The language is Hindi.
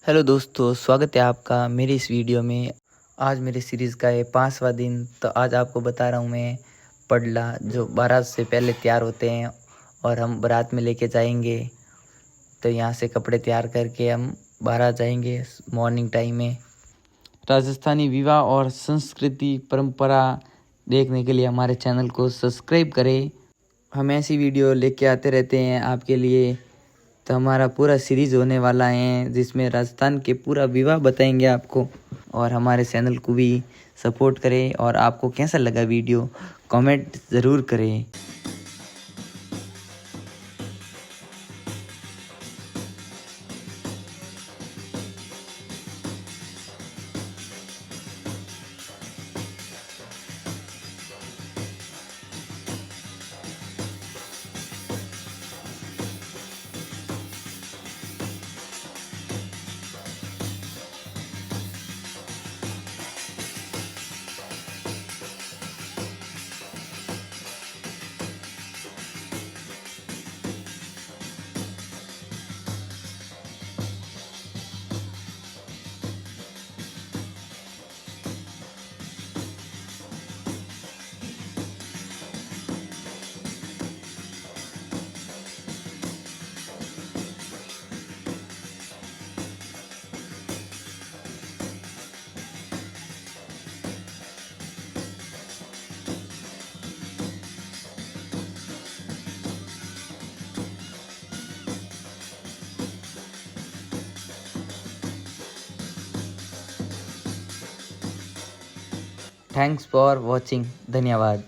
हेलो दोस्तों, स्वागत है आपका मेरी इस वीडियो में। आज मेरी सीरीज़ का ये 5वां दिन। तो आज आपको बता रहा हूँ मैं पडला, जो बारात से पहले तैयार होते हैं और हम बारात में लेके जाएंगे। तो यहाँ से कपड़े तैयार करके हम बारात जाएंगे मॉर्निंग टाइम में। राजस्थानी विवाह और संस्कृति परंपरा देखने के लिए हमारे चैनल को सब्सक्राइब करें। हम ऐसी वीडियो लेके आते रहते हैं आपके लिए। तो हमारा पूरा सीरीज़ होने वाला है जिसमें राजस्थान के पूरा विवाह बताएंगे आपको। और हमारे चैनल को भी सपोर्ट करें। और आपको कैसा लगा वीडियो कमेंट ज़रूर करें। Thanks for watching. धन्यवाद।